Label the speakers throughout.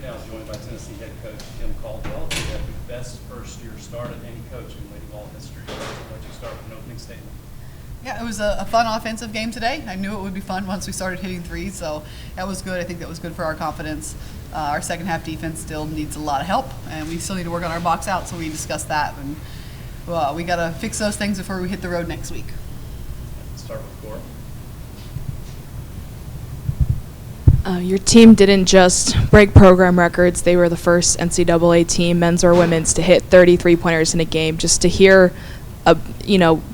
Speaker 1: now joined by Tennessee head coach Kim Caldwell. He had the best first-year start of any coach in Lady Vols history. I'll let you start with an opening statement.
Speaker 2: Yeah, it was a fun offensive game today. I knew it would be fun once we started hitting threes, so that was good. I think that was good for our confidence. Our second half defense still needs a lot of help, and we still need to work on our box out, so we discussed that. And we got to fix those things before we hit the road next week.
Speaker 1: Let's start with Cora.
Speaker 3: Your team didn't just break program records. They were the first NCAA team, men's or women's, to hit 33-pointers in a game. Just to hear a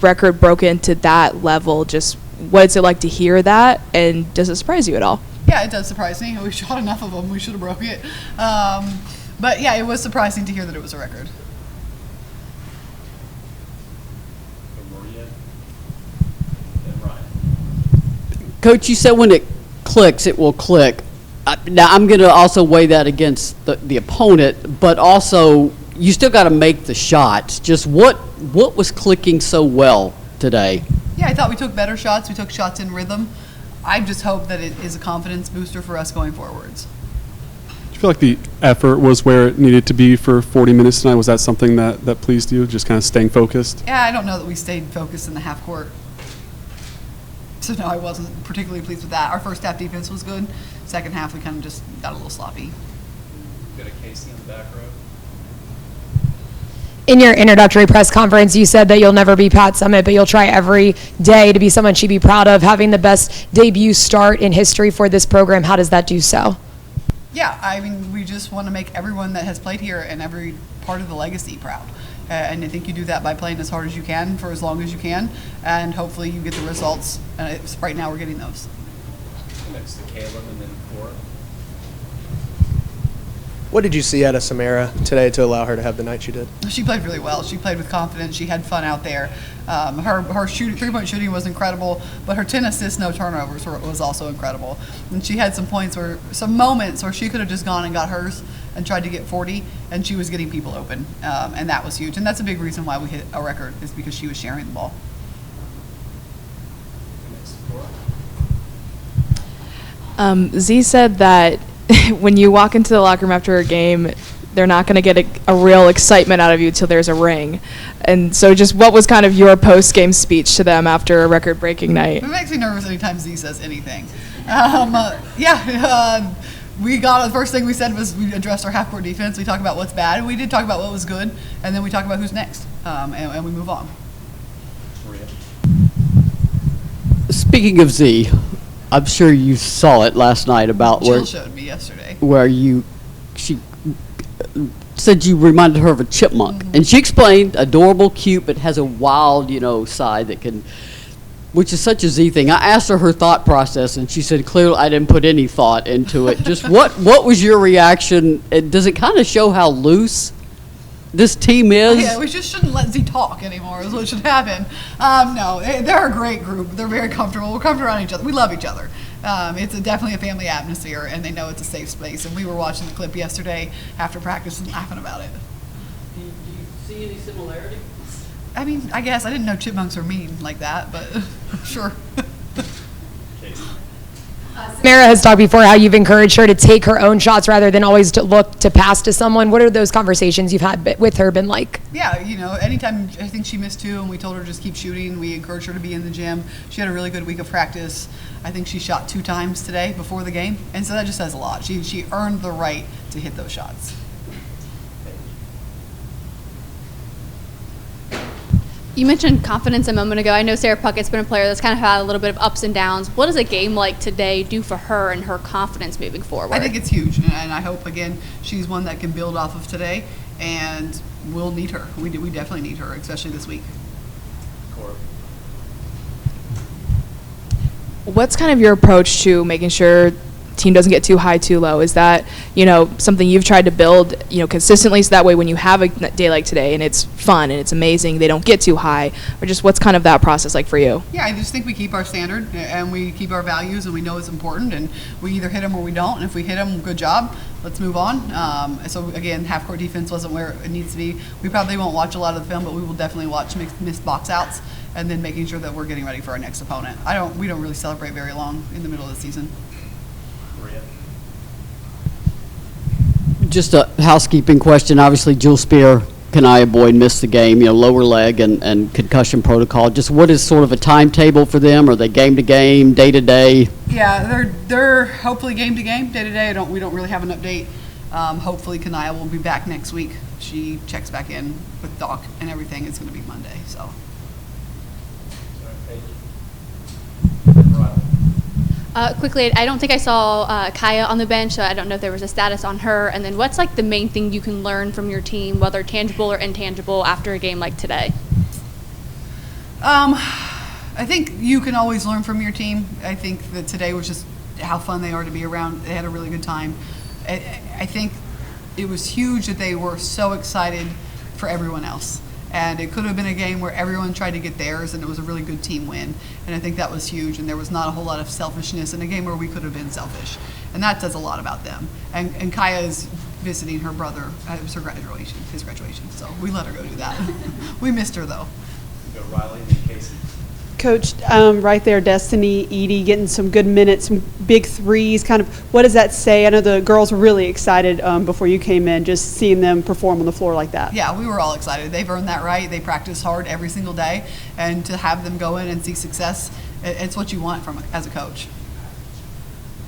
Speaker 3: record broken to that level, just what is it like to hear that, and does it surprise you at all?
Speaker 2: Yeah, it does surprise me. We shot enough of them. We should have broke it. But yeah, it was surprising to hear that it was a record.
Speaker 1: Maria and Ryan.
Speaker 4: Coach, you said when it clicks, it will click. Now, I'm going to also weigh that against the opponent, but also you still got to make the shots. Just what was clicking so well today?
Speaker 2: Yeah, I thought we took better shots. We took shots in rhythm. I just hope that it is a confidence booster for us going forwards.
Speaker 5: Do you feel like the effort was where it needed to be for 40 minutes tonight? Was that something that pleased you, just kind of staying focused?
Speaker 2: Yeah, I don't know that we stayed focused in the half court. So no, I wasn't particularly pleased with that. Our first half defense was good. Second half, we kind of just got a little sloppy.
Speaker 1: Got a Casey in the back row.
Speaker 6: In your introductory press conference, you said that you'll never be Pat Summitt, but you'll try every day to be someone she'd be proud of. Having the best debut start in history for this program, how does that do so?
Speaker 2: Yeah, I mean, we just want to make everyone that has played here and every part of the legacy proud. And I think you do that by playing as hard as you can for as long as you can, and hopefully you get the results. And right now we're getting those.
Speaker 1: Next to Caleb and then Cora.
Speaker 7: What did you see out of Samara today to allow her to have the night she did?
Speaker 2: She played really well. She played with confidence. She had fun out there. Her three-point shooting was incredible, but her 10 assists, no turnovers was also incredible. And she had some moments where she could have just gone and got hers and tried to get 40, and she was getting people open, and that was huge. And that's a big reason why we hit a record, is because she was sharing the ball.
Speaker 1: Next to Cora.
Speaker 3: Z said that when you walk into the locker room after a game, they're not going to get a real excitement out of you until there's a ring. And so just what was kind of your post-game speech to them after a record-breaking night?
Speaker 2: It makes me nervous anytime Z says anything. We got the first thing we said was we addressed our half-court defense. We talked about what's bad, and we did talk about what was good, and then we talked about who's next, and we move on.
Speaker 1: Maria.
Speaker 4: Speaking of Z, I'm sure you saw it last night about
Speaker 2: Jill showed me yesterday.
Speaker 4: where she said you reminded her of a chipmunk.
Speaker 2: Mm-hmm.
Speaker 4: And she explained, adorable, cute, but has a wild, side that can, which is such a Z thing. I asked her thought process, and she said, clearly I didn't put any thought into it. Just what was your reaction? And does it kind of show how loose this team is?
Speaker 2: Yeah, we just shouldn't let Z talk anymore is what should happen. No, they're a great group. They're very comfortable. We're comfortable around each other. We love each other. It's definitely a family atmosphere, and they know it's a safe space. And we were watching the clip yesterday after practice and laughing about it.
Speaker 4: Do you see any similarity?
Speaker 2: I mean, I guess I didn't know chipmunks are mean like that, but sure.
Speaker 1: Casey.
Speaker 6: Samara has talked before how you've encouraged her to take her own shots rather than always to look to pass to someone. What are those conversations you've had with her been like?
Speaker 2: Yeah, anytime I think she missed two and we told her to just keep shooting, we encouraged her to be in the gym. She had a really good week of practice. I think she shot 2 times today before the game, and so that just says a lot. She earned the right to hit those shots.
Speaker 8: You mentioned confidence a moment ago. I know Sarah Puckett's been a player that's kind of had a little bit of ups and downs. What does a game like today do for her and her confidence moving forward?
Speaker 2: I think it's huge, and I hope, again, she's one that can build off of today, and we'll need her. We definitely need her, especially this week.
Speaker 1: Cora.
Speaker 3: What's kind of your approach to making sure team doesn't get too high, too low? Is that, something you've tried to build, consistently, so that way when you have a day like today and it's fun and it's amazing, they don't get too high? Or just what's kind of that process like for you?
Speaker 2: Yeah, I just think we keep our standard and we keep our values, and we know it's important, and we either hit them or we don't. And if we hit them, good job. Let's move on. So again, half-court defense wasn't where it needs to be. We probably won't watch a lot of the film, but we will definitely watch missed box outs, and then making sure that we're getting ready for our next opponent. We don't really celebrate very long in the middle of the season.
Speaker 1: Maria.
Speaker 4: Just a housekeeping question. Obviously, Jewel Spear, Kanaya Boyd missed the game, lower leg and concussion protocol. Just what is sort of a timetable for them? Are they game to game, day to day?
Speaker 2: Yeah, they're hopefully game to game, day to day. We don't really have an update. Hopefully Kanaya will be back next week. She checks back in with Doc and everything. It's going to be Monday, so.
Speaker 8: Quickly, I don't think I saw Kaya on the bench, so I don't know if there was a status on her. And then what's like the main thing you can learn from your team, whether tangible or intangible, after a game like today?
Speaker 2: I think you can always learn from your team. I think that today was just how fun they are to be around. They had a really good time. I think it was huge that they were so excited for everyone else. And it could have been a game where everyone tried to get theirs, and it was a really good team win. And I think that was huge, and there was not a whole lot of selfishness in a game where we could have been selfish. And that says a lot about them. And Kaya is visiting her brother. It was his graduation, so we let her go do that. We missed her, though.
Speaker 1: We go Riley and Casey.
Speaker 9: Coach, right there, Destiny, Edie getting some good minutes, some big threes. Kind of, what does that say? I know the girls were really excited before you came in, just seeing them perform on the floor like that.
Speaker 2: Yeah, we were all excited. They've earned that right. They practice hard every single day, and to have them go in and see success, it's what you want as a coach.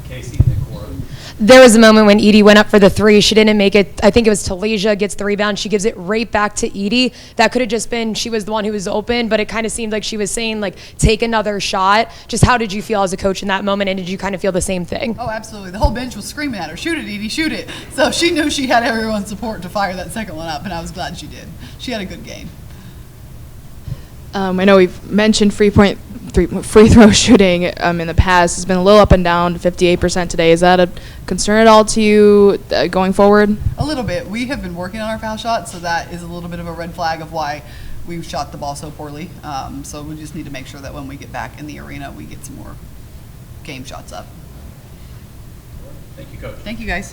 Speaker 1: Casey and Nicora.
Speaker 6: There was a moment when Edie went up for the three. She didn't make it. I think it was Talasia gets the rebound. She gives it right back to Edie. That could have just been she was the one who was open, but it kind of seemed like she was saying, like, take another shot. Just how did you feel as a coach in that moment, and did you kind of feel the same thing?
Speaker 2: Oh, absolutely. The whole bench was screaming at her, shoot it, Edie, shoot it. So she knew she had everyone's support to fire that second one up, and I was glad she did. She had a good game.
Speaker 3: I know we've mentioned free throw shooting in the past. It's been a little up and down, 58% today. Is that a concern at all to you going forward?
Speaker 2: A little bit. We have been working on our foul shot, so that is a little bit of a red flag of why we've shot the ball so poorly. So we just need to make sure that when we get back in the arena, we get some more game shots up.
Speaker 1: Thank you, Coach.
Speaker 2: Thank you, guys.